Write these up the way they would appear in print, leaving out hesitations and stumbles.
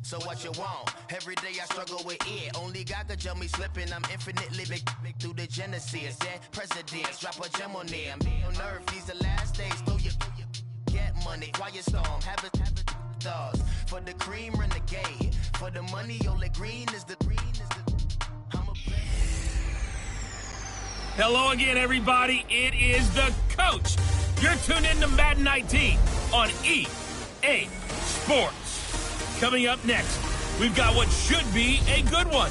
So what you want? Every day I struggle with it. Only God could jump me slipping. I'm infinitely big through the Genesis. Dead presidents, drop a gem on them. On earth, these the last days. Through your get money, quiet storm. Have it thoughts. For the cream, renegade. For the money, only green is the I'm a Hello again, everybody. It is the coach. You're tuned in to Madden 19 on EA Sports. Coming up next, we've got what should be a good one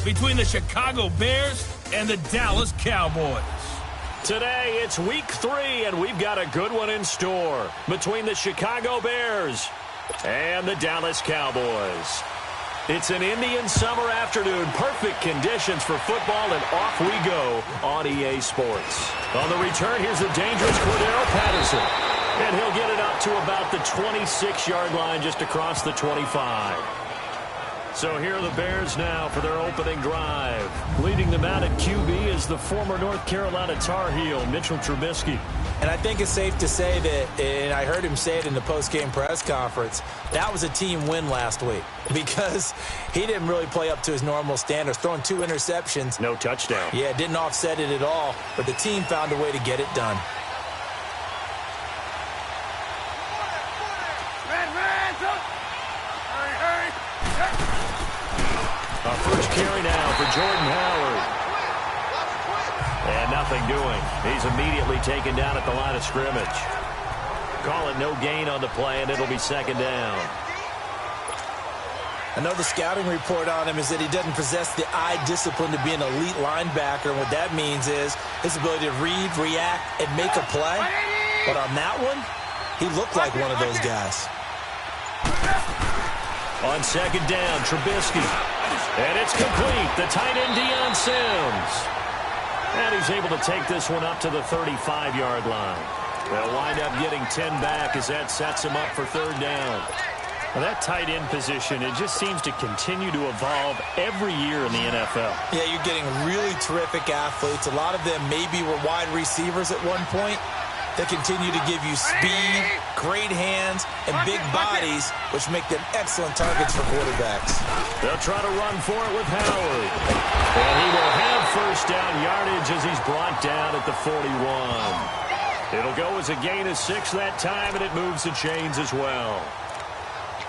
between the Chicago Bears and the Dallas Cowboys. Today, it's week 3, and we've got a good one in store between the Chicago Bears and the Dallas Cowboys. It's an Indian summer afternoon, perfect conditions for football, and off we go on EA Sports. On the return, here's the dangerous Cordero Patterson. And he'll get it up to about the 26-yard line just across the 25. So here are the Bears now for their opening drive. Leading them out at QB is the former North Carolina Tar Heel, Mitchell Trubisky. And I think it's safe to say that, and I heard him say it in the post-game press conference, that was a team win last week because he didn't really play up to his normal standards, throwing 2 interceptions. No touchdown. Yeah, didn't offset it at all, but the team found a way to get it done. Our first carry now for Jordan Howard. And nothing doing. He's immediately taken down at the line of scrimmage. Call it no gain on the play, and it'll be second down. I know the scouting report on him is that he doesn't possess the eye discipline to be an elite linebacker. And what that means is his ability to read, react, and make a play. But on that one, he looked like one of those guys. On second down, Trubisky. And it's complete. The tight end, Deion Sims. And he's able to take this one up to the 35-yard line. They'll wind up getting 10 back as that sets him up for third down. Well, that tight end position, it just seems to continue to evolve every year in the NFL. Yeah, you're getting really terrific athletes. A lot of them maybe were wide receivers at one point. They continue to give you speed, great hands, and big bodies, which make them excellent targets for quarterbacks. They'll try to run for it with Howard. And he will have first down yardage as he's brought down at the 41. It'll go as a gain of 6 that time, and it moves the chains as well.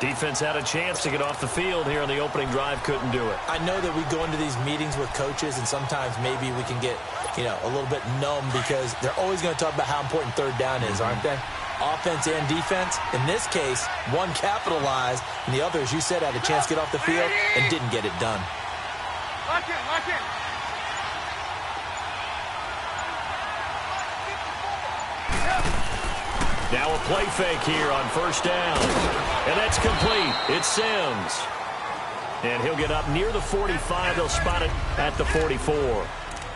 Defense had a chance to get off the field here on the opening drive, couldn't do it. I know that we go into these meetings with coaches, and sometimes maybe we can get, a little bit numb because they're always going to talk about how important third down is, aren't they? Offense and defense. In this case, one capitalized, and the other, as you said, had a chance to get off the field and didn't get it done. Lock in. Now a play fake here on first down. And that's complete. It's Sims. And he'll get up near the 45. They'll spot it at the 44.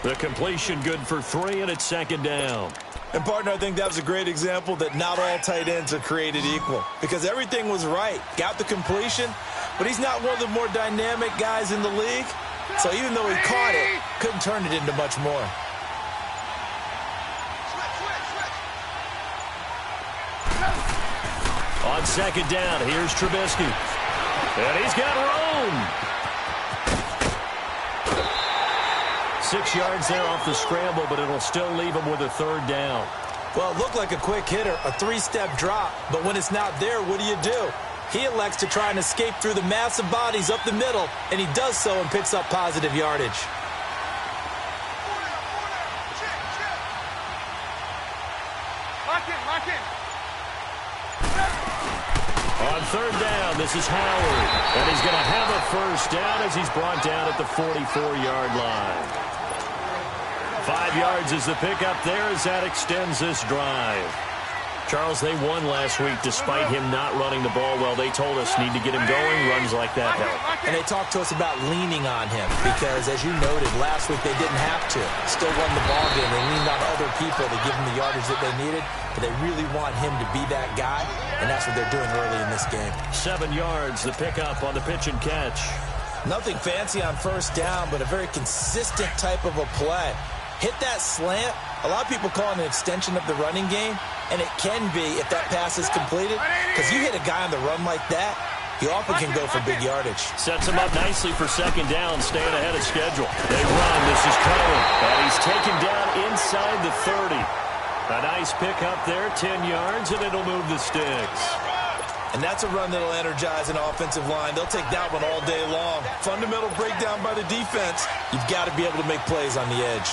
The completion good for 3, and it's second down. And, partner, I think that was a great example that not all tight ends are created equal because everything was right. Got the completion, but he's not one of the more dynamic guys in the league. So even though he caught it, couldn't turn it into much more. On second down, here's Trubisky. And he's got room. 6 yards there off the scramble, but it'll still leave him with a third down. Well, it looked like a quick hitter, a 3-step drop, but when it's not there, what do? He elects to try and escape through the massive bodies up the middle, and he does so and picks up positive yardage. Lock in. On third down, this is Howard, and he's going to have a first down as he's brought down at the 44-yard line. 5 yards is the pickup there as that extends this drive. Charles, they won last week despite him not running the ball well. They told us need to get him going. Runs like that help. And they talked to us about leaning on him because, as you noted, last week they didn't have to. Still won the ball game. They leaned on other people to give them the yardage that they needed. But they really want him to be that guy, and that's what they're doing early in this game. 7 yards, the pickup on the pitch and catch. Nothing fancy on first down, but a very consistent type of a play. Hit that slant. A lot of people call it an extension of the running game, and it can be if that pass is completed, because you hit a guy on the run like that, he often can go for big yardage. Sets him up nicely for second down, staying ahead of schedule. They run. This is Cohen. And he's taken down inside the 30. A nice pick up there, 10 yards, and it'll move the sticks. And that's a run that'll energize an offensive line. They'll take that one all day long. Fundamental breakdown by the defense. You've got to be able to make plays on the edge.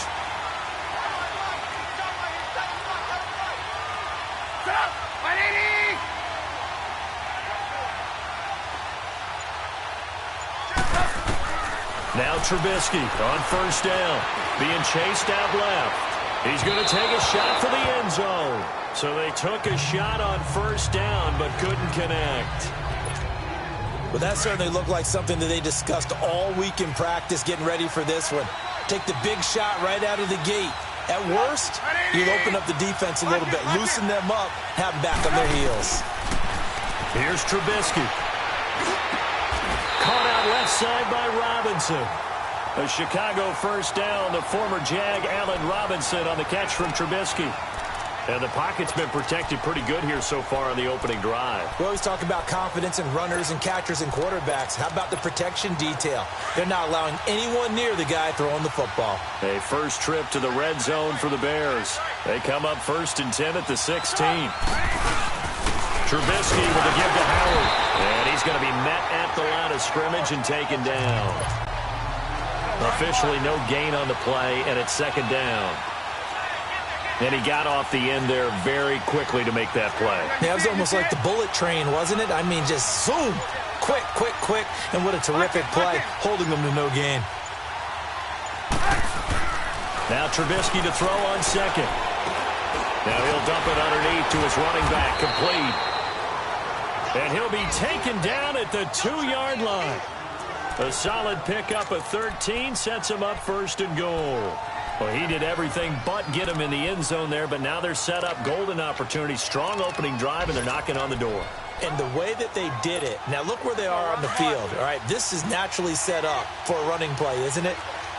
Now Trubisky on first down, being chased out left. He's going to take a shot for the end zone. So they took a shot on first down, but couldn't connect. Well, that certainly looked like something that they discussed all week in practice, getting ready for this one. Take the big shot right out of the gate. At worst, you'll open up the defense a little bit, loosen them up, have them back on their heels. Here's Trubisky. Caught out left side by Robinson. A Chicago first down. The former Jag, Allen Robinson, on the catch from Trubisky. And the pocket's been protected pretty good here so far on the opening drive. We always talk about confidence in runners and catchers and quarterbacks. How about the protection detail? They're not allowing anyone near the guy throwing the football. A first trip to the red zone for the Bears. They come up 1st and 10 at the 16. Trubisky with a give to Howard. And he's going to be met at the line of scrimmage and taken down. Officially no gain on the play, and it's second down. And he got off the end there very quickly to make that play. Yeah, it was almost like the bullet train, wasn't it? I mean, just zoom. Quick, quick, quick. And what a terrific play, holding them to no gain. Now Trubisky to throw on second. Now he'll dump it underneath to his running back, complete. And he'll be taken down at the 2-yard line. A solid pickup of 13 sets him up 1st and goal. Well, he did everything but get him in the end zone there, but now they're set up golden opportunity, strong opening drive, and they're knocking on the door. And the way that they did it, now look where they are on the field. All right, this is naturally set up for a running play, isn't it?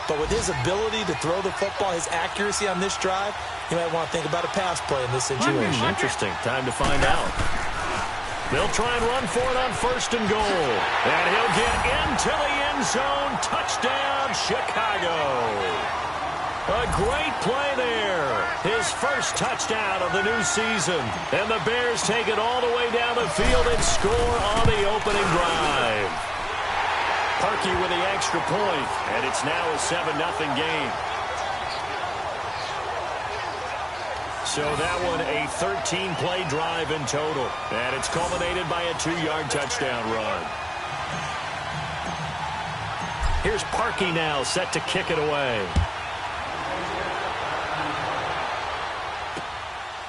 But with his ability to throw the football, his accuracy on this drive, you might want to think about a pass play in this situation. Interesting. Time to find out. They'll try and run for it on 1st and goal. And he'll get into the end zone. Touchdown, Chicago. A great play there. His first touchdown of the new season. And the Bears take it all the way down the field and score on the opening drive. Parkey with the extra point, and it's now a 7-0 game. So that one, a 13-play drive in total. And it's culminated by a 2-yard touchdown run. Here's Parkey now, set to kick it away.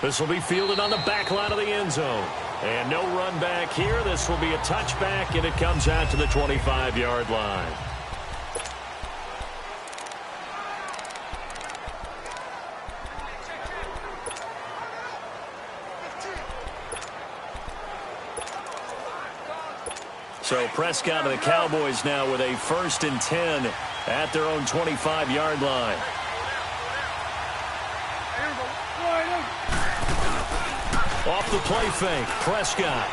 This will be fielded on the back line of the end zone. And no run back here. This will be a touchback, and it comes out to the 25-yard line. So Prescott and the Cowboys now with a 1st and 10 at their own 25-yard line. Off the play fake, Prescott.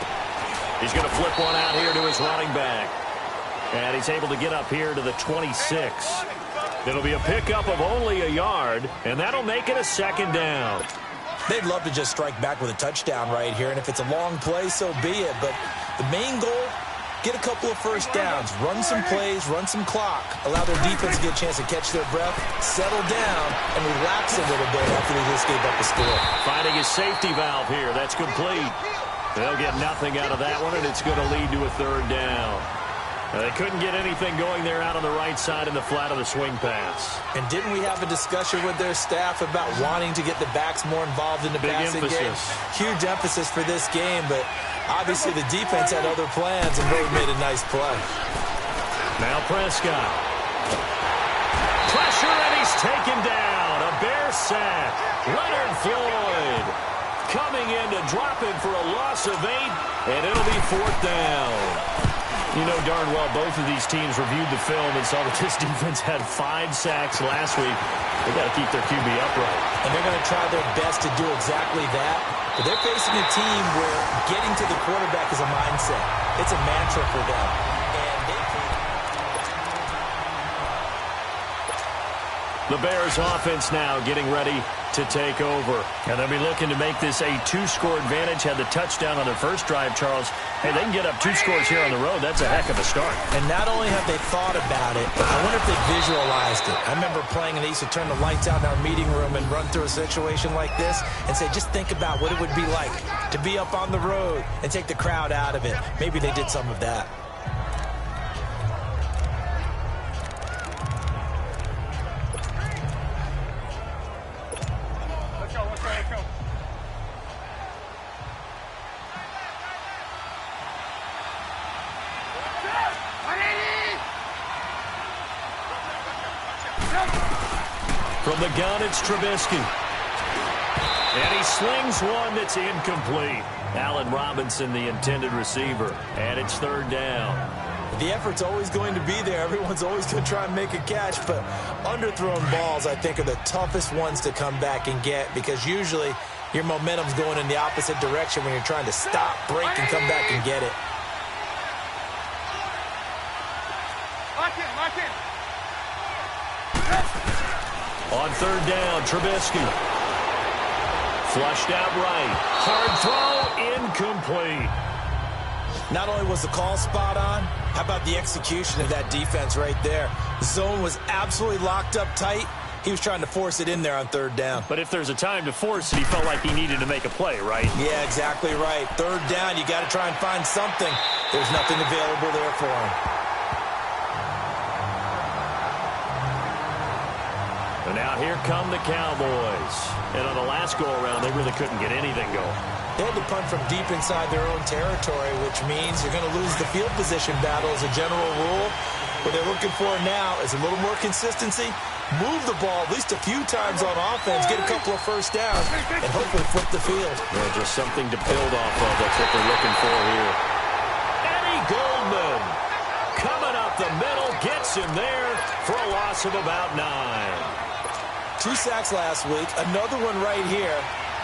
He's going to flip one out here to his running back. And he's able to get up here to the 26. It'll be a pickup of only a yard, and that'll make it a 2nd down. They'd love to just strike back with a touchdown right here, and if it's a long play, so be it. But the main goal, get a couple of first downs, run some plays, run some clock, allow their defense to get a chance to catch their breath, settle down, and relax a little bit after they just gave up the score. Finding his safety valve here. That's complete. They'll get nothing out of that one, and it's going to lead to a 3rd down. They couldn't get anything going there out on the right side in the flat of the swing pass. And didn't we have a discussion with their staff about wanting to get the backs more involved in the passing game? Huge emphasis for this game, but obviously the defense had other plans and really made a nice play. Now Prescott. Pressure, and he's taken down. A Bear sack. Leonard Floyd coming in to drop him for a loss of 8, and it'll be 4th down. You know darn well both of these teams reviewed the film and saw that this defense had 5 sacks last week. They got to keep their QB upright. And they're going to try their best to do exactly that. But they're facing a team where getting to the quarterback is a mindset. It's a mantra for them. And they The Bears offense now getting ready to take over. And they'll be looking to make this a 2-score advantage. Had the touchdown on their first drive, Charles. Hey, they can get up 2 scores here on the road. That's a heck of a start. And not only have they thought about it, I wonder if they visualized it. I remember playing and they used to turn the lights out in our meeting room and run through a situation like this and say, just think about what it would be like to be up on the road and take the crowd out of it. Maybe they did some of that. From the gun, it's Trubisky. And he slings one that's incomplete. Allen Robinson, the intended receiver. And it's 3rd down. The effort's always going to be there. Everyone's always going to try and make a catch. But underthrown balls, I think, are the toughest ones to come back and get because usually your momentum's going in the opposite direction when you're trying to stop, break, and come back and get it. Lock in. On 3rd down, Trubisky. Flushed out right. Hard throw, incomplete. Not only was the call spot on, how about the execution of that defense right there? The zone was absolutely locked up tight. He was trying to force it in there on 3rd down. But if there's a time to force it, he felt like he needed to make a play, right? Yeah, exactly right. 3rd down, you got to try and find something. There's nothing available there for him. And now here come the Cowboys. And on the last go-around, they really couldn't get anything going. They had to punt from deep inside their own territory, which means you're going to lose the field position battle as a general rule. What they're looking for now is a little more consistency, move the ball at least a few times on offense, get a couple of first downs, and hopefully flip the field. Yeah, just something to build off of. That's what they're looking for here. Eddie Goldman coming up the middle, gets him there for a loss of about 9. 2 sacks last week, another one right here.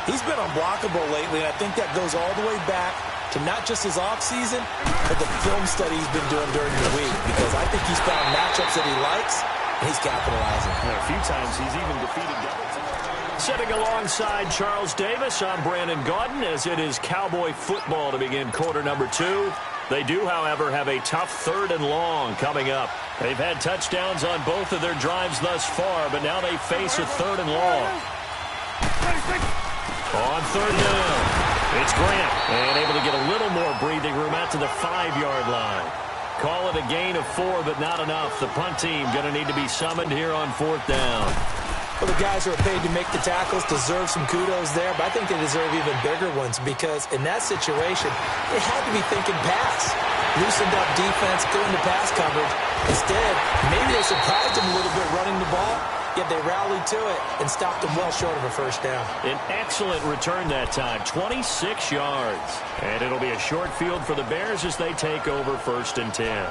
He's been unblockable lately, and I think that goes all the way back to not just his offseason, but the film study he's been doing during the week, because I think he's found matchups that he likes, and he's capitalizing. And a few times he's even defeated double teams. Sitting alongside Charles Davis, I'm Brandon Gaudin, as it is Cowboy football to begin quarter number 2. They do, however, have a tough 3rd and long coming up. They've had touchdowns on both of their drives thus far, but now they face a 3rd and long. On 3rd down, it's Grant, and able to get a little more breathing room out to the 5-yard line. Call it a gain of 4, but not enough. The punt team going to need to be summoned here on 4th down. Well, the guys who are paid to make the tackles deserve some kudos there, but I think they deserve even bigger ones because in that situation, they had to be thinking pass. Loosened up defense, going to pass coverage. Instead, maybe they surprised them a little bit running the ball, yet they rallied to it and stopped them well short of a first down. An excellent return that time, 26 yards. And it'll be a short field for the Bears as they take over 1st and 10.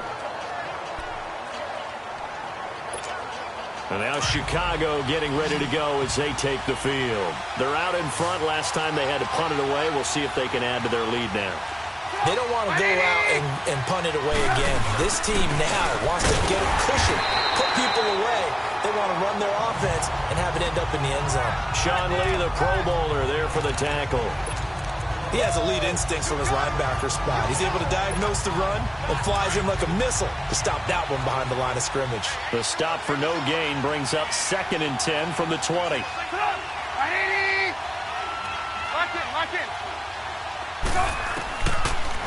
And now Chicago getting ready to go as they take the field. They're out in front. Last time they had to punt it away. We'll see if they can add to their lead now. They don't want to go out and punt it away again. This team now wants to get a cushion, put people away. They want to run their offense and have it end up in the end zone. Sean Lee, the Pro Bowler, there for the tackle. He has elite instincts from his linebacker spot. He's able to diagnose the run and flies in like a missile to stop that one behind the line of scrimmage. The stop for no gain brings up 2nd and 10 from the 20. Lock in.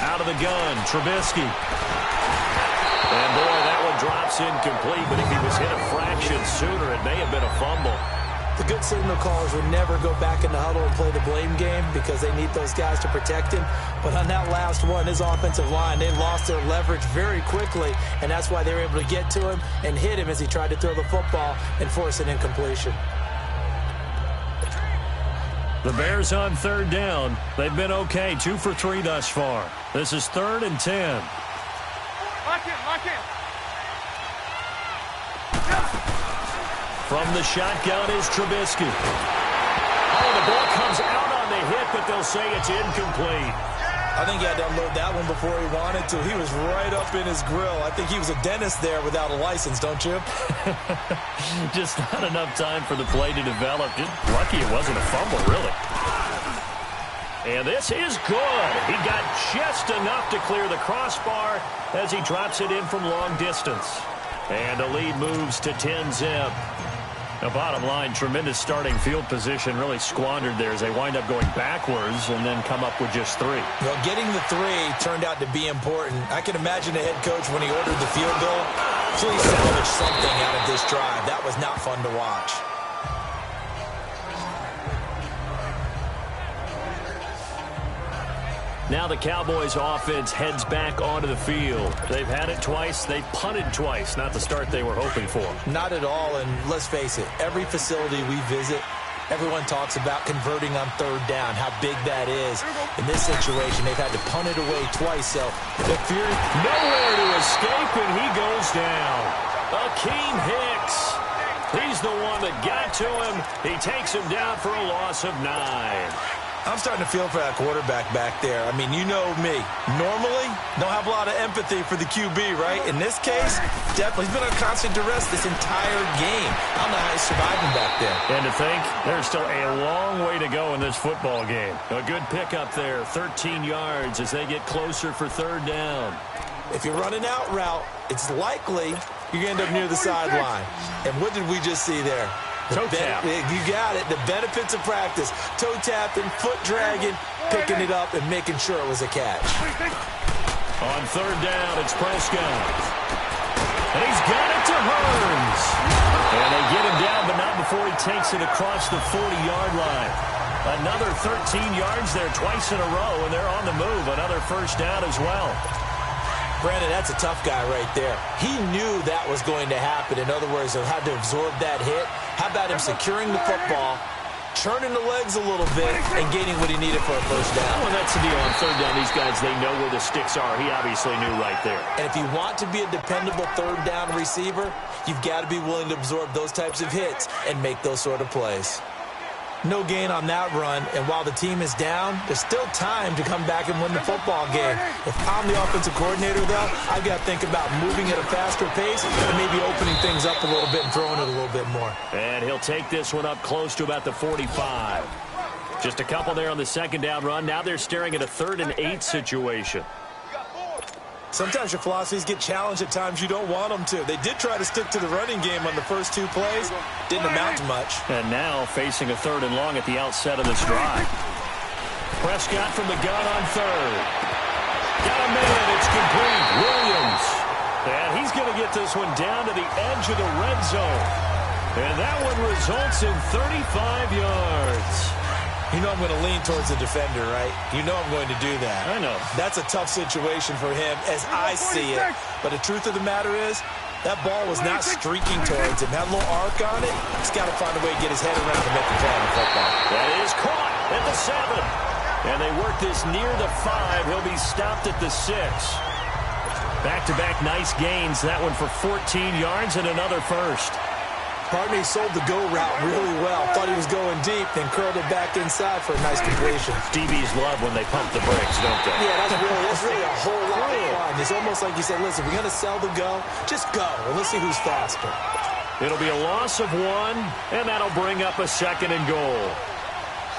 Out of the gun, Trubisky. And boy, that one drops incomplete, but if he was hit a fraction sooner, it may have been a fumble. The good signal callers would never go back in the huddle and play the blame game because they need those guys to protect him. But on that last one, his offensive line, they lost their leverage very quickly, and that's why they were able to get to him and hit him as he tried to throw the football and force an incompletion. The Bears on 3rd down. They've been okay, 2 for 3 thus far. This is 3rd and 10. Lock in. From the shotgun is Trubisky. Oh, the ball comes out on the hit, but they'll say it's incomplete. I think he had to unload that one before he wanted to. He was right up in his grill. I think he was a dentist there without a license, don't you? Just not enough time for the play to develop. Just lucky it wasn't a fumble, really. And this is good. He got just enough to clear the crossbar as he drops it in from long distance. And the lead moves to 10-zip. Now, bottom line, tremendous starting field position, really squandered there as they wind up going backwards and then come up with just 3. Well, getting the 3 turned out to be important. I can imagine the head coach when he ordered the field goal. Please salvage something out of this drive. That was not fun to watch. Now the Cowboys offense heads back onto the field. They've had it twice. They've punted twice. Not the start they were hoping for. Not at all, and let's face it, every facility we visit, everyone talks about converting on 3rd down, how big that is. In this situation, they've had to punt it away twice, so the Fury nowhere to escape, and he goes down. Akeem Hicks. He's the one that got to him. He takes him down for a loss of 9. I'm starting to feel for that quarterback back there. I mean, you know me. Normally, don't have a lot of empathy for the QB, right? In this case, definitely. He's been on constant duress this entire game. I don't know how he's surviving back there. And to think, there's still a long way to go in this football game. A good pickup there, 13 yards as they get closer for 3rd down. If you're running out route, it's likely you're going to end up near the sideline. And what did we just see there? Toe tap. You got it. The benefits of practice. Toe tapping, foot dragging, picking it up, and making sure it was a catch. On 3rd down, it's Prescott. And he's got it to Hearns. And they get him down, but not before he takes it across the 40-yard line. Another 13 yards there twice in a row, and they're on the move. Another 1st down as well. Brandon, that's a tough guy right there. He knew that was going to happen. In other words, he'll have to absorb that hit. How about him securing the football, churning the legs a little bit, and getting what he needed for a 1st down? Well, that's the deal. On 3rd down, these guys, they know where the sticks are. He obviously knew right there. And if you want to be a dependable 3rd down receiver, you've got to be willing to absorb those types of hits and make those sort of plays. No gain on that run, and while the team is down, there's still time to come back and win the football game. If I'm the offensive coordinator, though, I've got to think about moving at a faster pace and maybe opening things up a little bit and throwing it a little bit more. And he'll take this one up close to about the 45. Just a couple there on the 2nd down run. Now they're staring at a 3rd and 8 situation. Sometimes your philosophies get challenged at times you don't want them to. They did try to stick to the running game on the first 2 plays. Didn't amount to much. And now facing a 3rd and long at the outset of this drive. Prescott from the gun on 3rd. Got a man. It's complete. Williams. And he's going to get this one down to the edge of the red zone. And that one results in 35 yards. You know I'm going to lean towards the defender, right? You know I'm going to do that. I know. That's a tough situation for him as I see it. But the truth of the matter is, that ball was not streaking towards him. That little arc on it, he's got to find a way to get his head around and make the play on the football. That is caught at the 7. And they work this near the 5. He'll be stopped at the 6. Back-to-back nice gains. That one for 14 yards and another 1st. Partner, he sold the go route really well. Thought he was going deep, then curled it back inside for a nice completion. DBs love when they pump the brakes, don't they? Yeah, that's really a whole lot of fun. It's almost like you said, listen, we're going to sell the go. Just go, and let's see who's faster. It'll be a loss of 1, and that'll bring up a 2nd and goal.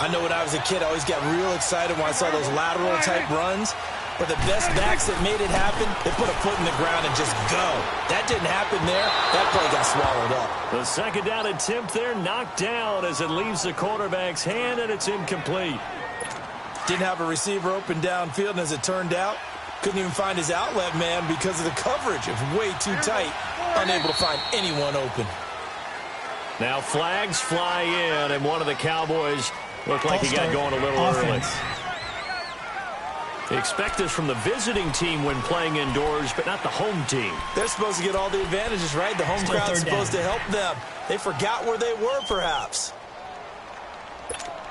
I know when I was a kid, I always got real excited when I saw those lateral-type runs. But the best backs that made it happen, they put a foot in the ground and just go. That didn't happen there. That play got swallowed up. The 2nd down attempt there knocked down as it leaves the quarterback's hand, and it's incomplete. Didn't have a receiver open downfield, and as it turned out, couldn't even find his outlet man because of the coverage. It was way too tight. Unable to find anyone open. Now flags fly in, and one of the Cowboys looked like he got going a little early. They expect this from the visiting team when playing indoors, but not the home team. They're supposed to get all the advantages, right? The home crowd's supposed to help them. They forgot where they were, perhaps.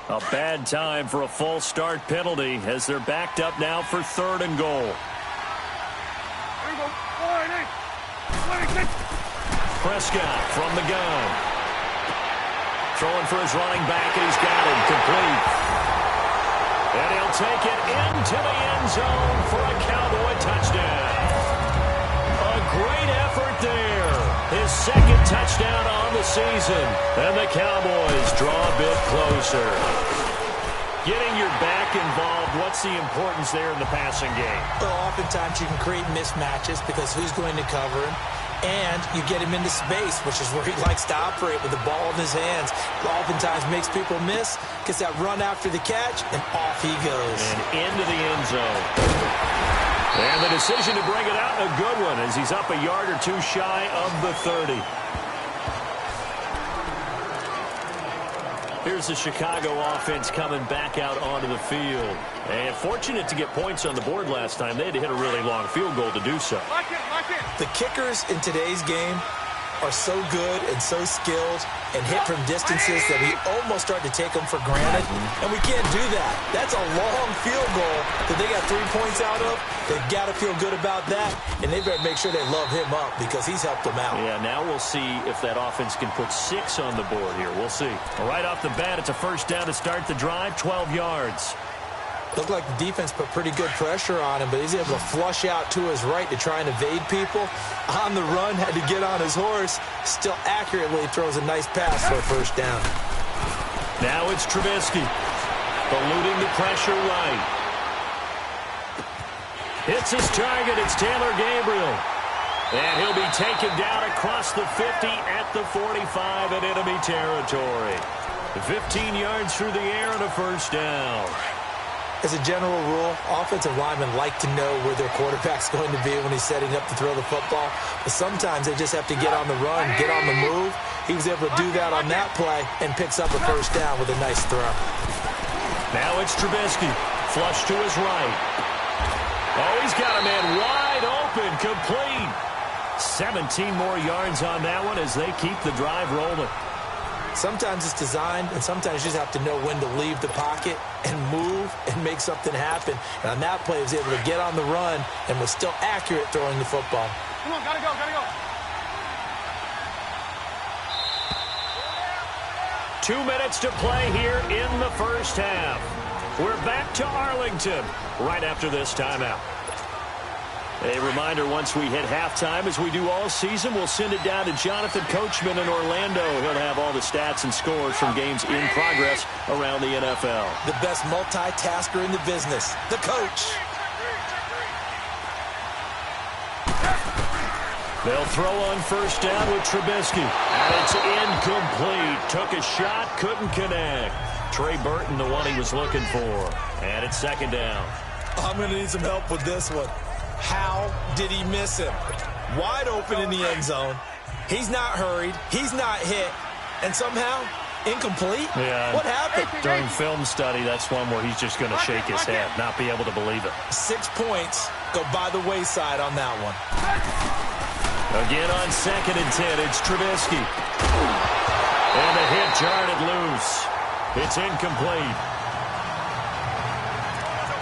A bad time for a false start penalty as they're backed up now for 3rd and goal. Prescott from the gun. Throwing for his running back, and he's got it complete. And he'll take it into the end zone for a Cowboy touchdown. A great effort there. His second touchdown on the season. And the Cowboys draw a bit closer. Getting your back involved, what's the importance there in the passing game? Well, oftentimes you can create mismatches because who's going to cover him? And you get him into space, which is where he likes to operate with the ball in his hands. It oftentimes makes people miss, gets that run after the catch, and off he goes. And into the end zone. And the decision to bring it out, a good one, as he's up a yard or two shy of the 30. Here's the Chicago offense coming back out onto the field. And fortunate to get points on the board last time. They had to hit a really long field goal to do so. The kickers in today's game are so good and so skilled and hit from distances that we almost start to take them for granted. And we can't do that. That's a long field goal that they got 3 points out of. They've got to feel good about that. And they better make sure they love him up because he's helped them out. Yeah, now we'll see if that offense can put 6 on the board here. We'll see. Right off the bat, it's a first down to start the drive, 12 yards. Looked like the defense put pretty good pressure on him, but he's able to flush out to his right to try and evade people. On the run, had to get on his horse. Still accurately throws a nice pass for a first down. Now it's Trubisky. Eluding the pressure right. Hits his target. It's Taylor Gabriel. And he'll be taken down across the 50 at the 45 in enemy territory. 15 yards through the air and a first down. As a general rule, offensive linemen like to know where their quarterback's going to be when he's setting up to throw the football. But sometimes they just have to get on the run, get on the move. He was able to do that on that play and picks up a first down with a nice throw. Now it's Trubisky. Flush to his right. Oh, he's got a man wide open, complete. 17 more yards on that one as they keep the drive rolling. Sometimes it's designed, and sometimes you just have to know when to leave the pocket and move and make something happen. And on that play, he was able to get on the run and was still accurate throwing the football. Come on, gotta go, gotta go. 2 minutes to play here in the first half. We're back to Arlington right after this timeout. A reminder, once we hit halftime, as we do all season, we'll send it down to Jonathan Coachman in Orlando. He'll have all the stats and scores from games in progress around the NFL. The best multitasker in the business, the coach. They'll throw on first down with Trubisky. And it's incomplete. Took a shot, couldn't connect. Trey Burton, the one he was looking for. And it's second down. I'm going to need some help with this one. How did he miss him? Wide open in the end zone. He's not hurried. He's not hit. And somehow, incomplete? Yeah. What happened? During film study, that's one where he's just going to shake his head, not be able to believe it. 6 points go by the wayside on that one. Again on 2nd and 10, it's Trubisky. And the hit jarred it loose. It's incomplete.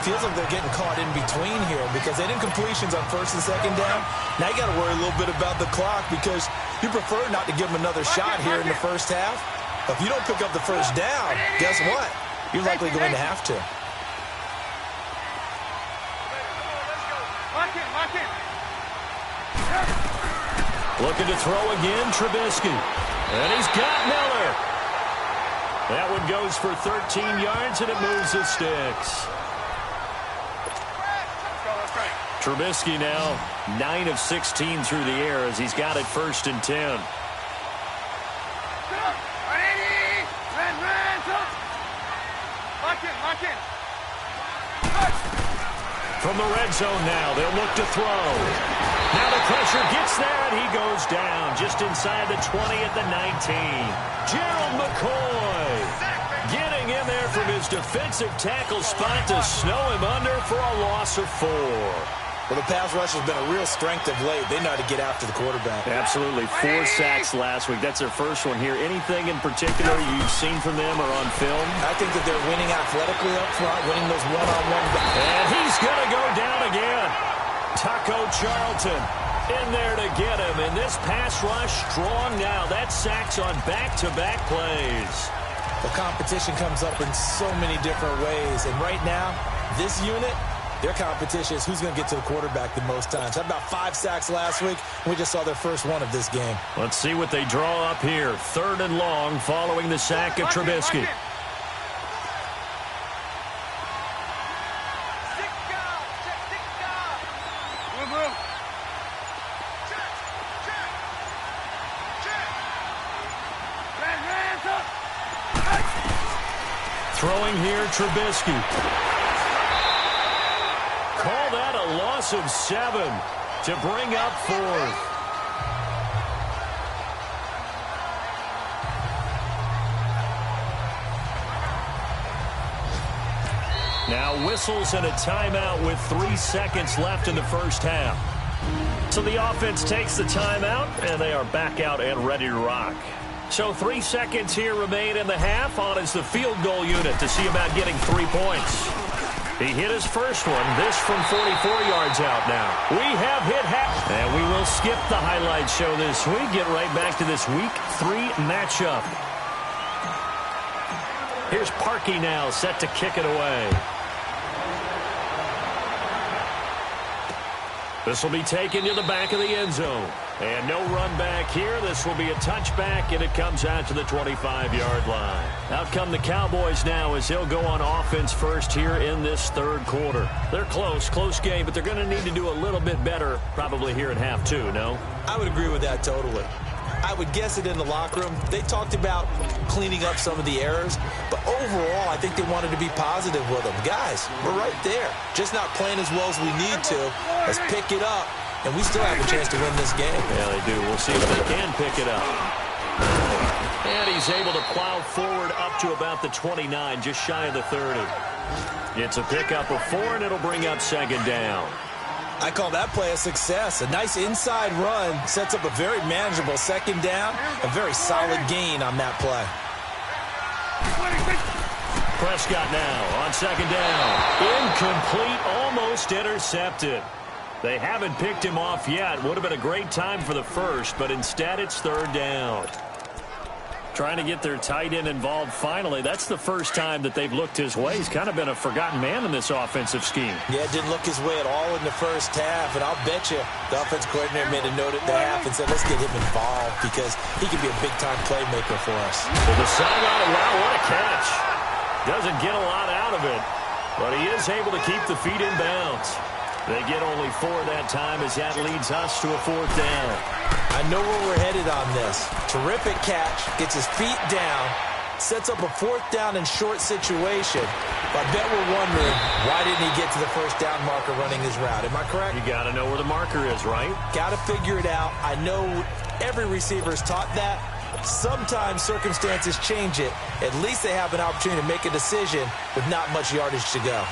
Feels like they're getting caught in between here because they did completions on 1st and 2nd down. Now you got to worry a little bit about the clock because you prefer not to give them another shot here in the first half. But if you don't pick up the first down, guess what? You're likely going to have to. Lock in. Looking to throw again, Trubisky. And he's got Miller. That one goes for 13 yards, and it moves the sticks. Trubisky now 9 of 16 through the air as he's got it 1st and 10. Lock in. From the red zone now, they'll look to throw. Now the pressure gets there, and he goes down just inside the 20 at the 19. Gerald McCoy getting in there from his defensive tackle spot to snow him under for a loss of 4. Well, the pass rush has been a real strength of late. They know how to get after the quarterback. Absolutely. 4 sacks last week. That's their first one here. Anything in particular you've seen from them or on film? I think that they're winning athletically up front, winning those one-on-one. And he's going to go down again. Taco Charlton Washington in there to get him. And this pass rush strong now. That sacks on back-to-back plays. The competition comes up in so many different ways. And right now, this unit, their competition is who's going to get to the quarterback the most times. How about 5 sacks last week? We just saw their first one of this game. Let's see what they draw up here. 3rd and long following the sack of Trubisky. Throwing here, Trubisky. Call that a loss of 7 to bring up 4th. Now whistles and a timeout with 3 seconds left in the first half. So the offense takes the timeout, and they are back out and ready to rock. So 3 seconds here remain in the half. On is the field goal unit to see about getting 3 points. He hit his first one. This from 44 yards out now. We have hit half. And we will skip the highlight show this week. Get right back to this Week 3 matchup. Here's Parkey now set to kick it away. This will be taken to the back of the end zone. And no run back here. This will be a touchback, and it comes out to the 25-yard line. Out come the Cowboys now as they'll go on offense first here in this 3rd quarter. They're close game, but they're going to need to do a little bit better probably here at half 2, no? I would agree with that totally. I would guess it in the locker room. They talked about cleaning up some of the errors, but overall, I think they wanted to be positive with them. Guys, we're right there. Just not playing as well as we need to. Let's pick it up, and we still have a chance to win this game. Yeah, they do. We'll see if they can pick it up. And he's able to plow forward up to about the 29, just shy of the 30. It's a pickup of 4, and it'll bring up 2nd down. I call that play a success. A nice inside run sets up a very manageable 2nd down. A very solid gain on that play. Prescott now on 2nd down. Incomplete, almost intercepted. They haven't picked him off yet. Would have been a great time for the first, but instead it's 3rd down. Trying to get their tight end involved finally. That's the first time that they've looked his way. He's kind of been a forgotten man in this offensive scheme. Yeah, it didn't look his way at all in the first half, and I'll bet you the offense coordinator made a note at the half and said, let's get him involved because he can be a big-time playmaker for us. To the sideline, wow, what a catch. Doesn't get a lot out of it, but he is able to keep the feet in bounds. They get only 4 that time as that leads us to a 4th down. I know where we're headed on this. Terrific catch, gets his feet down, sets up a 4th down and short situation. But I bet we're wondering, why didn't he get to the 1st down marker running his route? Am I correct? You got to know where the marker is, right? Got to figure it out. I know every receiver is taught that. Sometimes circumstances change it. At least they have an opportunity to make a decision with not much yardage to go.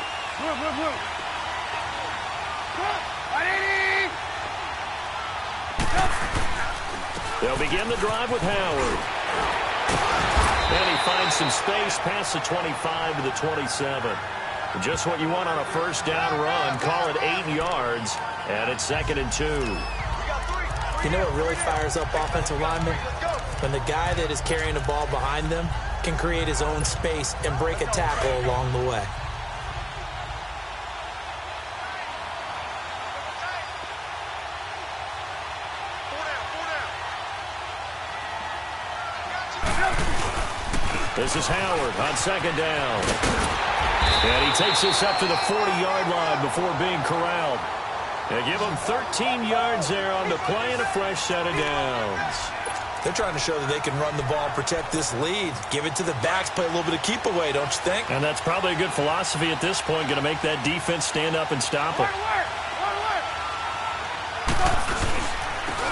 They'll begin the drive with Howard. And he finds some space past the 25 to the 27. Just what you want on a 1st down run. Call it 8 yards, and it's 2nd and 2. You know what really fires up offensive linemen? When the guy that is carrying the ball behind them can create his own space and break a tackle along the way. This is Howard on 2nd down. And he takes this up to the 40-yard line before being corralled. They give him 13 yards there on the play and a fresh set of downs. They're trying to show that they can run the ball and protect this lead. Give it to the backs, play a little bit of keep away, don't you think? And that's probably a good philosophy at this point, going to make that defense stand up and stop it.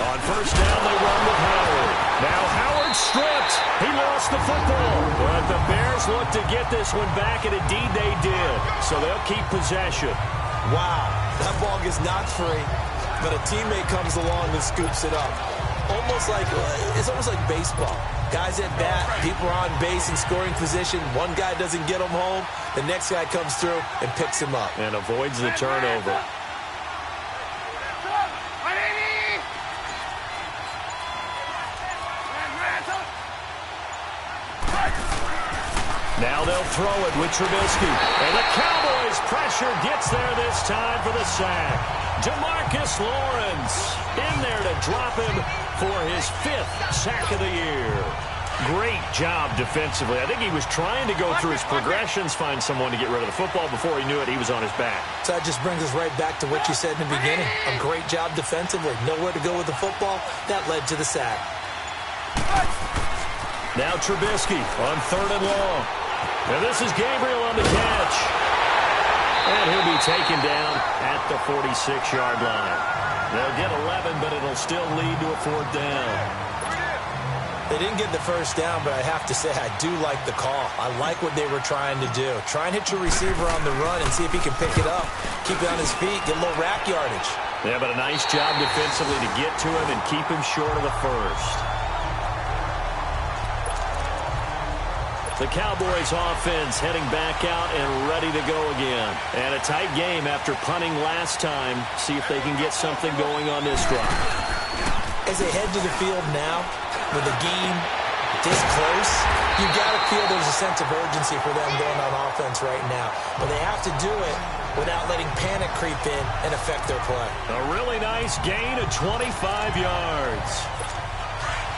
On 1st down, they run with Howard. Now Howard stripped. He lost the football. But the Bears look to get this one back, and indeed they did. So they'll keep possession. Wow, that ball gets knocked free, but a teammate comes along and scoops it up. It's almost like baseball. Guys at bat, people are on base in scoring position. One guy doesn't get him home. The next guy comes through and picks him up. And avoids the turnover. Now they'll throw it with Trubisky. And the Cowboys' pressure gets there this time for the sack. DeMarcus Lawrence in there to drop him for his 5th sack of the year. Great job defensively. I think he was trying to go through his progressions, find someone to get rid of the football. Before he knew it, he was on his back. So that just brings us right back to what you said in the beginning. A great job defensively. Nowhere to go with the football. That led to the sack. Now Trubisky on 3rd and long. And this is Gabriel on the catch. And he'll be taken down at the 46-yard line. They'll get 11, but it'll still lead to a 4th down. They didn't get the first down, but I have to say I do like the call. I like what they were trying to do. Try and hit your receiver on the run and see if he can pick it up. Keep it on his feet, get a little rack yardage. Yeah, but a nice job defensively to get to him and keep him short of the first. The Cowboys offense heading back out and ready to go again. And a tight game after punting last time. See if they can get something going on this drive. As they head to the field now, with the game this close, you got to feel there's a sense of urgency for them going on offense right now. But they have to do it without letting panic creep in and affect their play. A really nice gain of 25 yards.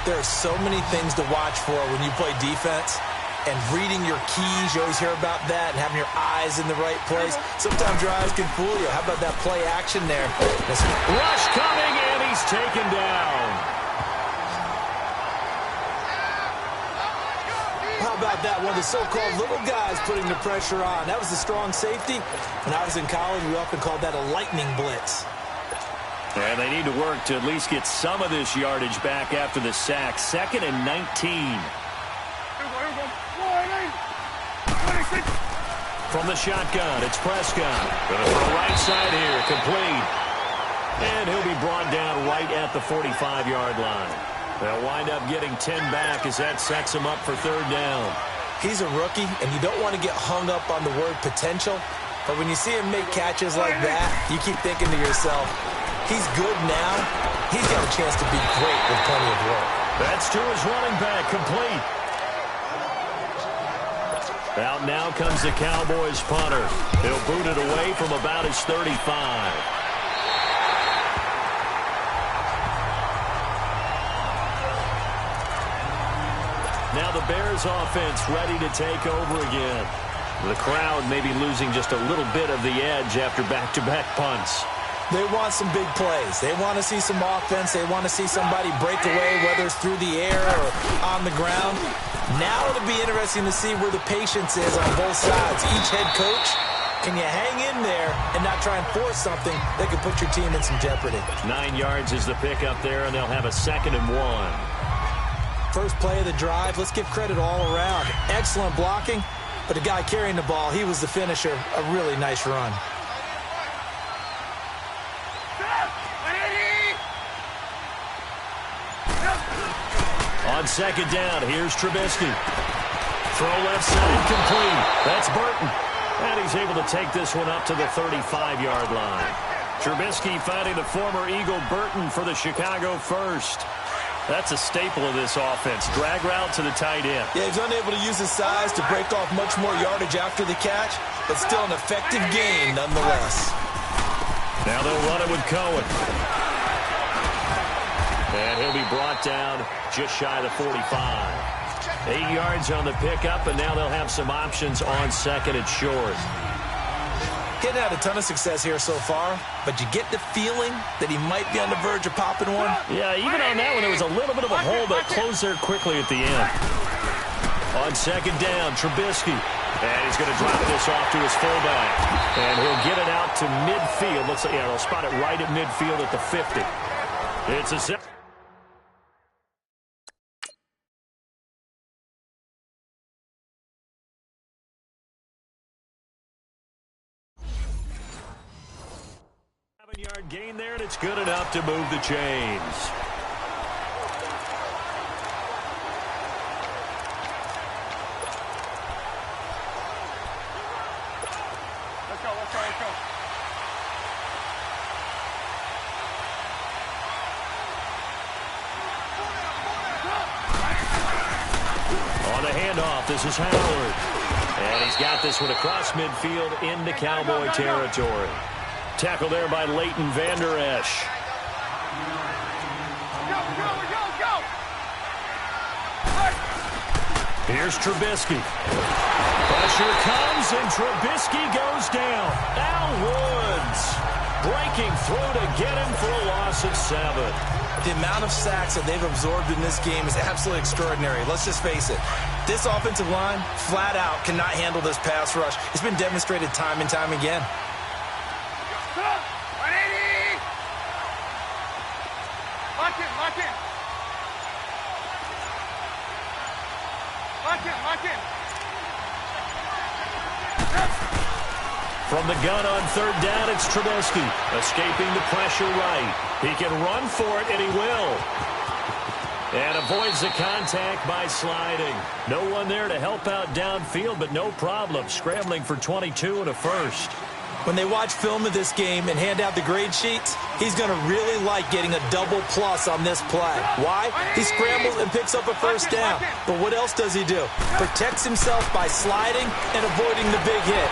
There are so many things to watch for when you play defense. And reading your keys, you always hear about that, and having your eyes in the right place. Sometimes your eyes can fool you. How about that play action there? Rush coming, and he's taken down. How about that? One of the so-called little guys putting the pressure on. That was a strong safety. When I was in college, we often called that a lightning blitz. And they need to work to at least get some of this yardage back after the sack. 2nd and 19. From the shotgun, it's Prescott. Going to throw right side here, complete. And he'll be brought down right at the 45-yard line. They'll wind up getting 10 back as that sets him up for 3rd down. He's a rookie, and you don't want to get hung up on the word potential. But when you see him make catches like that, you keep thinking to yourself, he's good now. He's got a chance to be great with plenty of work. That's to his running back, complete. Out now comes the Cowboys punter. He'll boot it away from about his 35. Now the Bears offense ready to take over again. The crowd maybe losing just a little bit of the edge after back-to-back punts. They want some big plays. They want to see some offense. They want to see somebody break away, whether it's through the air or on the ground. Now it'll be interesting to see where the patience is on both sides. Each head coach, can you hang in there and not try and force something that could put your team in some jeopardy? 9 yards is the pickup there, and they'll have a 2nd and 1. First play of the drive, let's give credit all around. Excellent blocking, but the guy carrying the ball, he was the finisher. A really nice run. On 2nd down, here's Trubisky. Throw left side, complete. That's Burton. And he's able to take this one up to the 35-yard line. Trubisky finding the former Eagle Burton for the Chicago first. That's a staple of this offense. Drag route to the tight end. Yeah, he's unable to use his size to break off much more yardage after the catch, but still an effective gain nonetheless. Now they'll run it with Cohen. And he'll be brought down just shy of the 45. 8 yards on the pickup, and now they'll have some options on 2nd and short. Getting had a ton of success here so far, but you get the feeling that he might be on the verge of popping one. Yeah, even on that one, there was a little bit of a hole, but closed there quickly at the end. On 2nd down, Trubisky. And he's going to drop this off to his fullback. And he'll get it out to midfield. Looks like, yeah, they'll spot it right at midfield at the 50. It's a 7-yard gain there, and it's good enough to move the chains. Let's go, let's go, let's go. On the handoff, this is Howard. And he's got this one across midfield into Cowboy territory. Tackle there by Leighton Vander Esch. Here's Trubisky. Pressure comes, and Trubisky goes down. Al Woods breaking through to get him for a loss of 7. The amount of sacks that they've absorbed in this game is absolutely extraordinary. Let's just face it. This offensive line, flat out, cannot handle this pass rush. It's been demonstrated time and time again. From the gun on 3rd down, it's Trubisky. Escaping the pressure right. He can run for it, and he will. And avoids the contact by sliding. No one there to help out downfield, but no problem. Scrambling for 22 and a first. When they watch film of this game and hand out the grade sheets, he's going to really like getting a double plus on this play. Why? He scrambles and picks up a first down. But what else does he do? Protects himself by sliding and avoiding the big hit.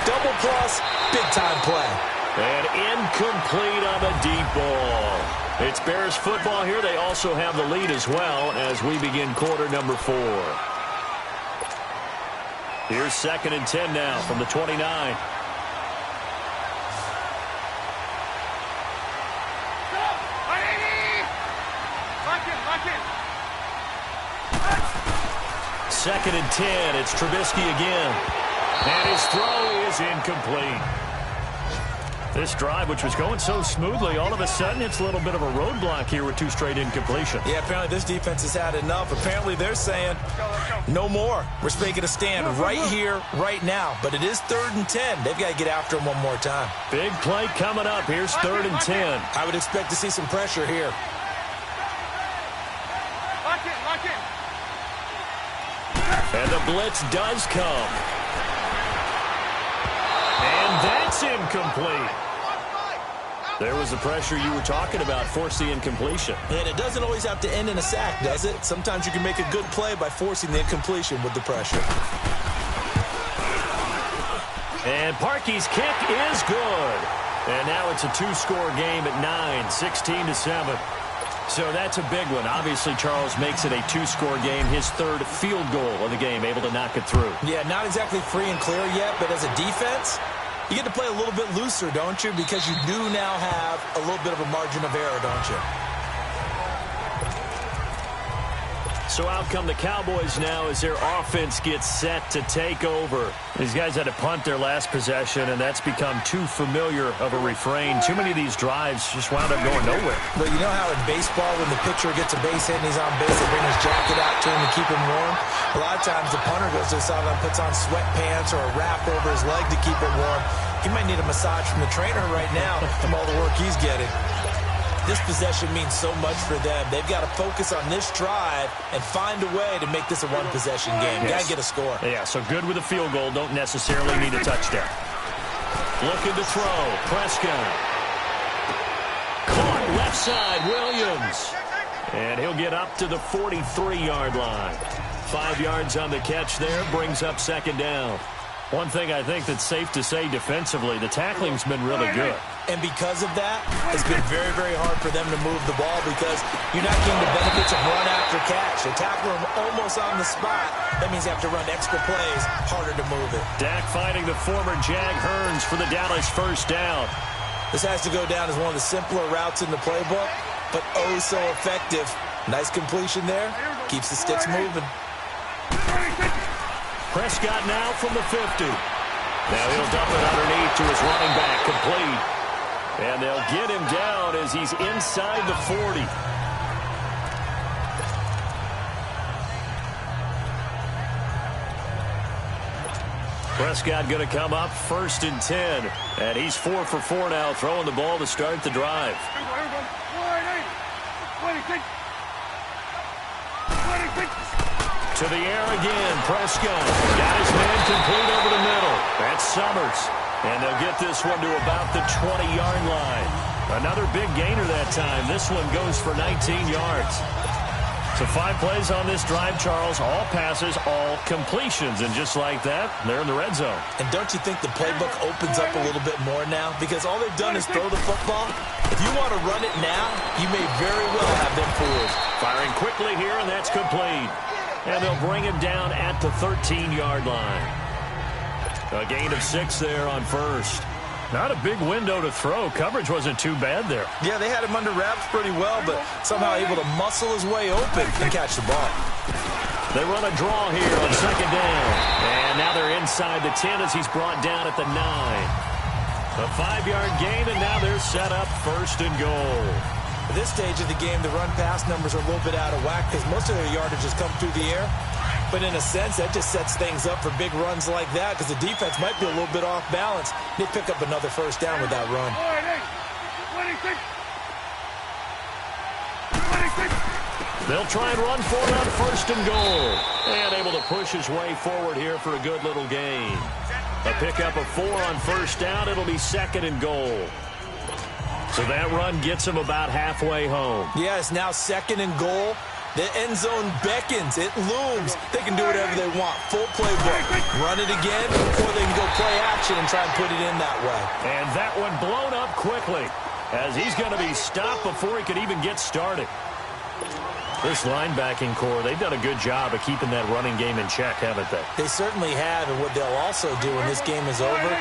Double plus, big-time play. And incomplete on the deep ball. It's Bears football here. They also have the lead as well as we begin quarter number 4. Here's 2nd and 10 now from the 29. Second and 10. It's Trubisky again. And his throw is incomplete. This drive, which was going so smoothly, all of a sudden it's a little bit of a roadblock here with 2 straight incompletions. Yeah, apparently this defense has had enough. Apparently they're saying no more. We're making a stand right here, right now. But it is 3rd and 10. They've got to get after him one more time. Big play coming up. Here's 3rd and 10. I would expect to see some pressure here. And the blitz does come. And that's incomplete. There was the pressure you were talking about, force the incompletion. And it doesn't always have to end in a sack, does it? Sometimes you can make a good play by forcing the incompletion with the pressure. And Parkey's kick is good. And now it's a 2-score game at 9, 16-7. So that's a big one. Obviously, Charles makes it a 2-score game. His 3rd field goal of the game, able to knock it through. Yeah, not exactly free and clear yet, but as a defense, you get to play a little bit looser, don't you? Because you do now have a little bit of a margin of error, don't you? So out come the Cowboys now as their offense gets set to take over. These guys had to punt their last possession, and that's become too familiar of a refrain. Too many of these drives just wound up going nowhere. But you know how in baseball, when the pitcher gets a base hit and he's on base, they bring his jacket out to him to keep him warm? A lot of times the punter goes to the sideline, puts on sweatpants or a wrap over his leg to keep it warm. He might need a massage from the trainer right now from all the work he's getting. This possession means so much for them. They've got to focus on this drive and find a way to make this a one-possession game. Got to get a score. Yeah, so good with a field goal. Don't necessarily need a touchdown. Looking to throw. Prescott. Caught left side, Williams. And he'll get up to the 43-yard line. 5 yards on the catch there. Brings up 2nd down. One thing I think that's safe to say defensively, the tackling's been really good. And because of that, it's been very, very hard for them to move the ball because you're not getting the benefits of run after catch. They tackle them almost on the spot. That means you have to run extra plays, harder to move it. Dak finding the former Jag Hearns for the Dallas 1st down. This has to go down as one of the simpler routes in the playbook, but oh so effective. Nice completion there. Keeps the sticks moving. Prescott now from the 50. Now he'll dump it underneath to his running back, complete. And they'll get him down as he's inside the 40. Prescott going to come up 1st and 10. And he's 4 for 4 now, throwing the ball to start the drive. To the air again, Prescott. Got his man complete over the middle. That's Summers. And they'll get this one to about the 20-yard line. Another big gainer that time. This one goes for 19 yards. So 5 plays on this drive, Charles. All passes, all completions. And just like that, they're in the red zone. And don't you think the playbook opens up a little bit more now? Because all they've done is throw the football. If you want to run it now, you may very well have them fooled. Firing quickly here, and that's complete. And they'll bring him down at the 13-yard line. A gain of 6 there on first. Not a big window to throw. Coverage wasn't too bad there. Yeah, they had him under wraps pretty well, but somehow able to muscle his way open and catch the ball. They run a draw here on second down. And now they're inside the 10 as he's brought down at the 9. A 5-yard gain, and now they're set up first and goal. At this stage of the game, the run-pass numbers are a little bit out of whack because most of their yardage has come through the air. But in a sense, that just sets things up for big runs like that because the defense might be a little bit off balance. They pick up another first down with that run. They'll try and run for it on first and goal. And able to push his way forward here for a good little gain. A pickup of 4 on first down. It'll be second and goal. So that run gets him about halfway home. Yeah, it's now second and goal. The end zone beckons. It looms. They can do whatever they want. Full playbook. Run it again, or they can go play action and try and put it in that way. And that one blown up quickly as he's going to be stopped before he could even get started. This linebacking core, they've done a good job of keeping that running game in check, haven't they? They certainly have, and what they'll also do when this game is over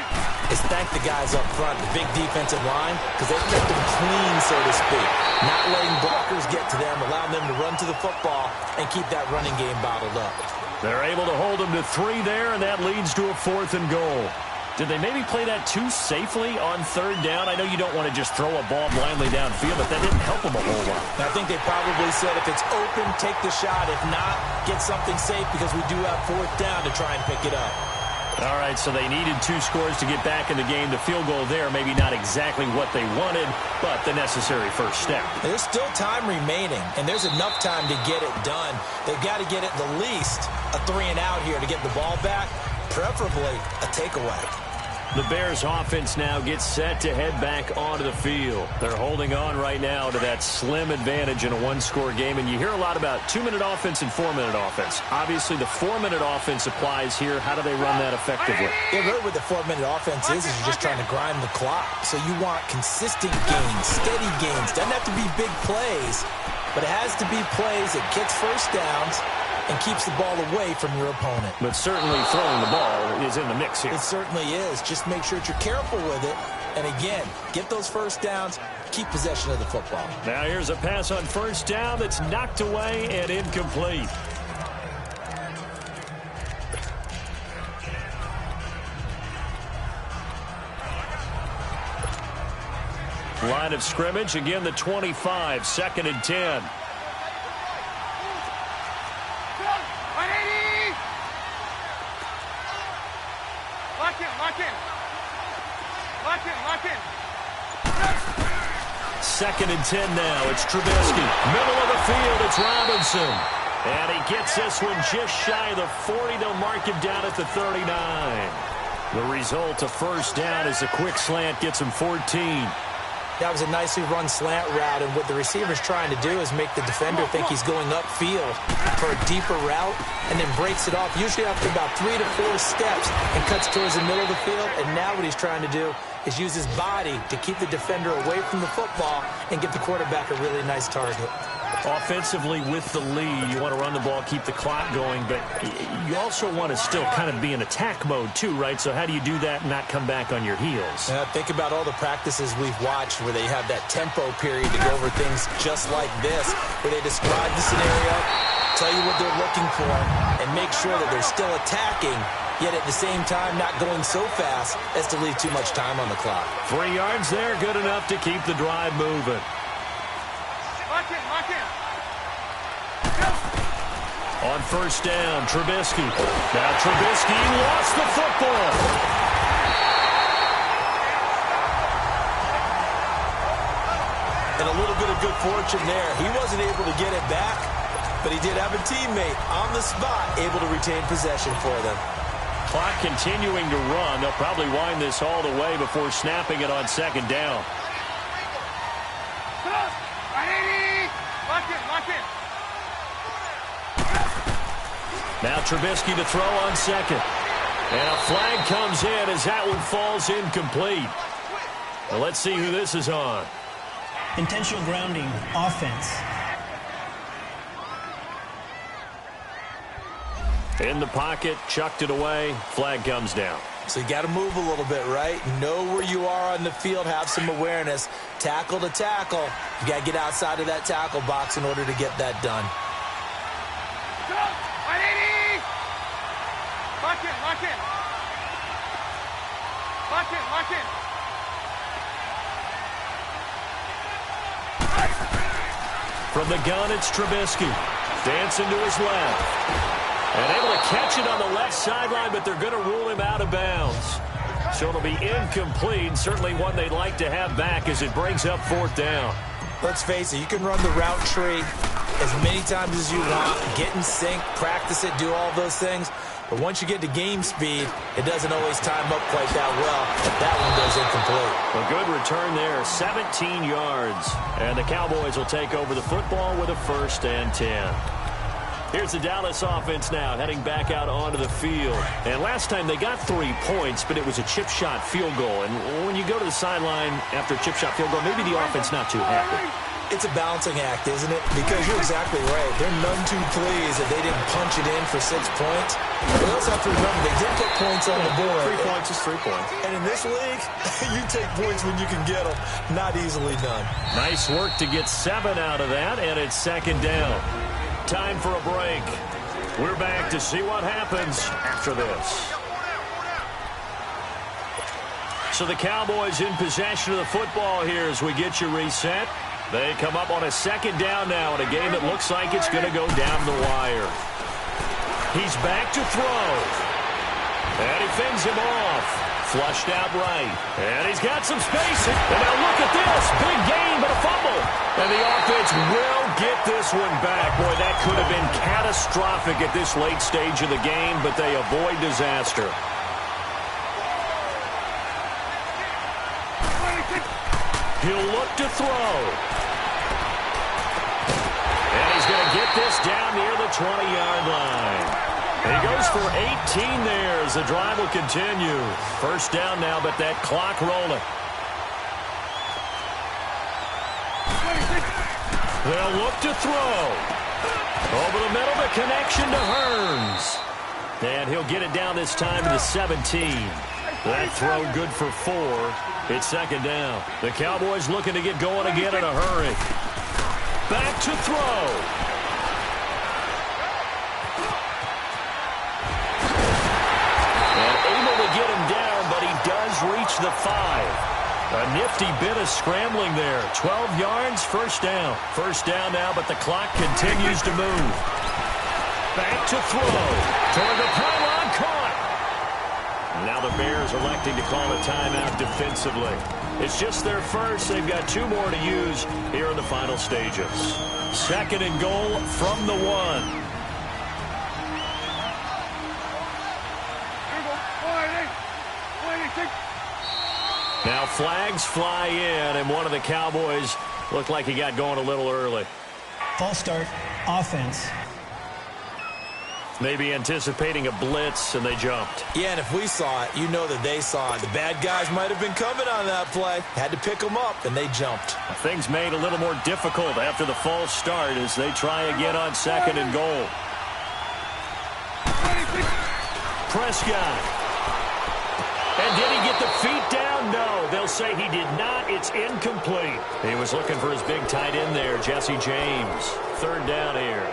is thank the guys up front, the big defensive line, because they've kept them clean, so to speak. Not letting blockers get to them, allowing them to run to the football and keep that running game bottled up. They're able to hold them to 3 there, and that leads to a 4th and goal. Did they maybe play that too safely on third down? I know you don't want to just throw a ball blindly downfield, but that didn't help them a whole lot. I think they probably said if it's open, take the shot. If not, get something safe because we do have 4th down to try and pick it up. All right, so they needed 2 scores to get back in the game. The field goal there, maybe not exactly what they wanted, but the necessary first step. There's still time remaining, and there's enough time to get it done. They've got to get at the least a 3 and out here to get the ball back, preferably a takeaway. The Bears offense now gets set to head back onto the field. They're holding on right now to that slim advantage in a 1-score game, and you hear a lot about 2-minute offense and 4-minute offense. Obviously, the 4-minute offense applies here. How do they run that effectively? Yeah, really what the 4-minute offense is you're just trying to grind the clock. So you want consistent gains, steady gains. Doesn't have to be big plays, but it has to be plays that gets first downs and keeps the ball away from your opponent. But certainly throwing the ball is in the mix here. It certainly is. Just make sure that you're careful with it. And again, get those first downs, keep possession of the football. Now here's a pass on first down that's knocked away and incomplete. Line of scrimmage, again the 25, 2nd and 10. Second and 10 now. It's Trubisky. Middle of the field, it's Robinson. And he gets this one just shy of the 40. They'll mark him down at the 39. The result, a first down as a quick slant gets him 14. That was a nicely run slant route, and what the receiver's trying to do is make the defender think he's going upfield for a deeper route and then breaks it off, usually after about 3 to 4 steps, and cuts towards the middle of the field. And now what he's trying to do is use his body to keep the defender away from the football and get the quarterback a really nice target. Offensively, with the lead, you want to run the ball, keep the clock going, but you also want to still kind of be in attack mode too, right? So how do you do that and not come back on your heels? Think about all the practices we've watched where they have that tempo period to go over things just like this, where they describe the scenario, tell you what they're looking for, and make sure that they're still attacking, yet at the same time not going so fast as to leave too much time on the clock. 3 yards there, good enough to keep the drive moving. On first down, Trubisky. Now Trubisky lost the football. And a little bit of good fortune there. He wasn't able to get it back, but he did have a teammate on the spot able to retain possession for them. Clock continuing to run. They'll probably wind this all the way before snapping it on second down. Lock in. Now Trubisky to throw on second. And a flag comes in as that one falls incomplete. Well, let's see who this is on. Intentional grounding, offense. In the pocket, chucked it away, flag comes down. So you got to move a little bit, right? Know where you are on the field, have some awareness. Tackle to tackle. You got to get outside of that tackle box in order to get that done. Lock in, lock in. Lock in, lock in. From the gun, it's Trubisky. Dancing to his left. And able to catch it on the left sideline, but they're going to rule him out of bounds. So it'll be incomplete. Certainly one they'd like to have back as it brings up fourth down. Let's face it, you can run the route tree as many times as you want, get in sync, practice it, do all those things. But once you get to game speed, it doesn't always time up quite that well. That one goes incomplete. A good return there, 17 yards. And the Cowboys will take over the football with a 1st and 10. Here's the Dallas offense now, heading back out onto the field. And last time they got 3 points, but it was a chip shot field goal. And when you go to the sideline after a chip shot field goal, maybe the offense not too happy. It's a balancing act, isn't it? Because you're exactly right. They're none too pleased that they didn't punch it in for 6 points. We also have to remember they did put points on the board. 3 points is 3 points. And in this league, you take points when you can get them. Not easily done. Nice work to get 7 out of that, and it's 2nd down. Time for a break. We're back to see what happens after this. So the Cowboys in possession of the football here as we get you reset. They come up on a 2nd down now in a game that looks like it's going to go down the wire. He's back to throw. And he fends him off. Flushed out right. And he's got some space. And now look at this. Big gain, but a fumble. And the offense will get this one back. Boy, that could have been catastrophic at this late stage of the game, but they avoid disaster. He'll look to throw. And he's going to get this down near the 20-yard line. And he goes for 18 there as the drive will continue. 1st down now, but that clock rolling. They'll look to throw. Over the middle, the connection to Hearns. And he'll get it down this time to the 17. That throw good for 4. It's 2nd down. The Cowboys looking to get going again in a hurry. Back to throw. And able to get him down, but he does reach the 5. A nifty bit of scrambling there. 12 yards, 1st down. 1st down now, but the clock continues to move. Back to throw. Toward the pylon, caught. Now the Bears electing to call a timeout defensively. It's just their first. They've got 2 more to use here in the final stages. 2nd and goal from the 1. Now flags fly in, and one of the Cowboys looked like he got going a little early. False start, offense. Maybe anticipating a blitz, and they jumped. Yeah, and if we saw it, you know that they saw it. The bad guys might have been coming on that play. Had to pick them up, and they jumped. Things made a little more difficult after the false start as they try again on 2nd and goal. Prescott. And did he get the feet down? No. They'll say he did not. It's incomplete. He was looking for his big tight end there, Jesse James. 3rd down here.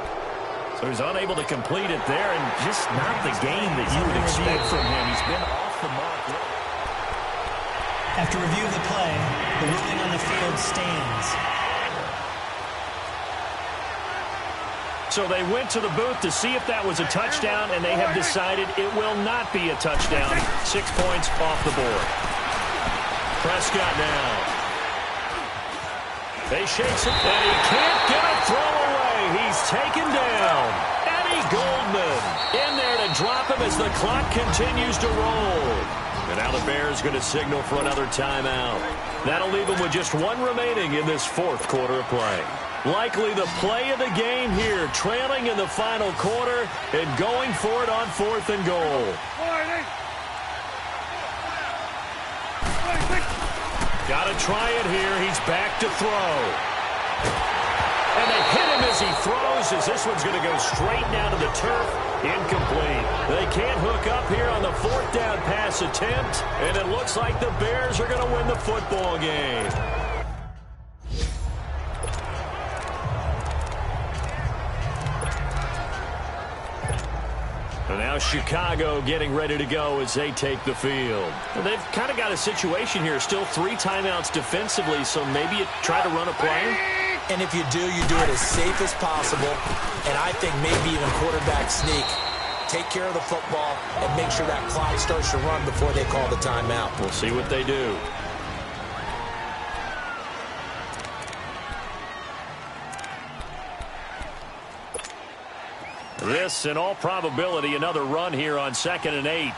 So he's unable to complete it there, and just not the game that you would expect from him. He's been off the mark. After review of the play, the ruling on the field stands. So they went to the booth to see if that was a touchdown, and they have decided it will not be a touchdown. 6 points off the board. Prescott now. They shakes it, and he can't get a throw away. He's taken down. Eddie Goldman in there to drop him as the clock continues to roll. And now the Bears going to signal for another timeout. That'll leave them with just 1 remaining in this 4th quarter of play. Likely the play of the game here, trailing in the final quarter and going for it on 4th and goal. Got to try it here. He's back to throw. And they hit him as he throws, as this one's going to go straight down to the turf. Incomplete. They can't hook up here on the 4th down pass attempt, and it looks like the Bears are going to win the football game. And now Chicago getting ready to go as they take the field. And they've kind of got a situation here. Still 3 timeouts defensively, so maybe you try to run a play. And if you do it as safe as possible. And I think maybe even quarterback sneak. Take care of the football and make sure that clock starts to run before they call the timeout. We'll see what they do. This, in all probability, another run here on 2nd and 8.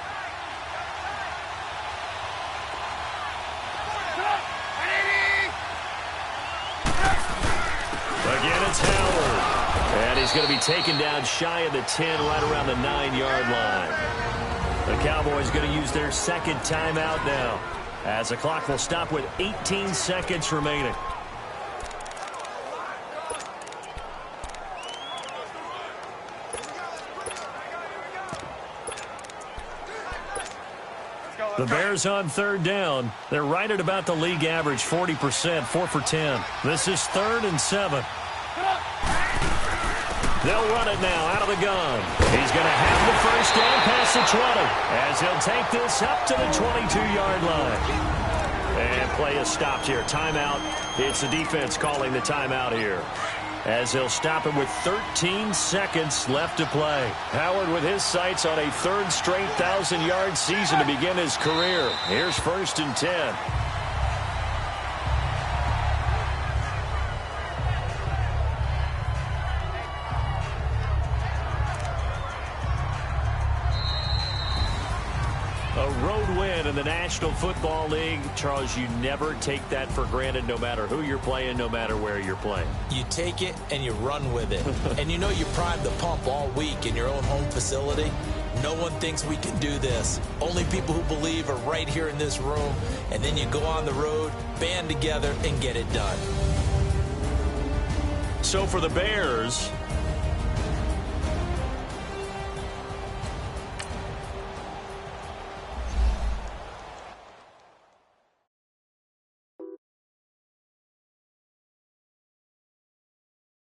Again, it's Howard. And he's going to be taken down shy of the 10, right around the 9-yard line. The Cowboys going to use their 2nd timeout now, as the clock will stop with 18 seconds remaining. The Bears on 3rd down. They're right at about the league average, 40%, 4 for 10. This is 3rd and 7. They'll run it now out of the gun. He's going to have the 1st down past the 20, as he'll take this up to the 22-yard line. And play is stopped here. Timeout. It's the defense calling the timeout here, as they'll stop him with 13 seconds left to play. Howard with his sights on a 3rd straight 1,000-yard season to begin his career. Here's 1st and 10. A road win in the National Football League. Charles, you never take that for granted, no matter who you're playing, no matter where you're playing. You take it and you run with it. And you know you primed the pump all week in your own home facility. No one thinks we can do this. Only people who believe are right here in this room. And then you go on the road, band together, and get it done. So for the Bears,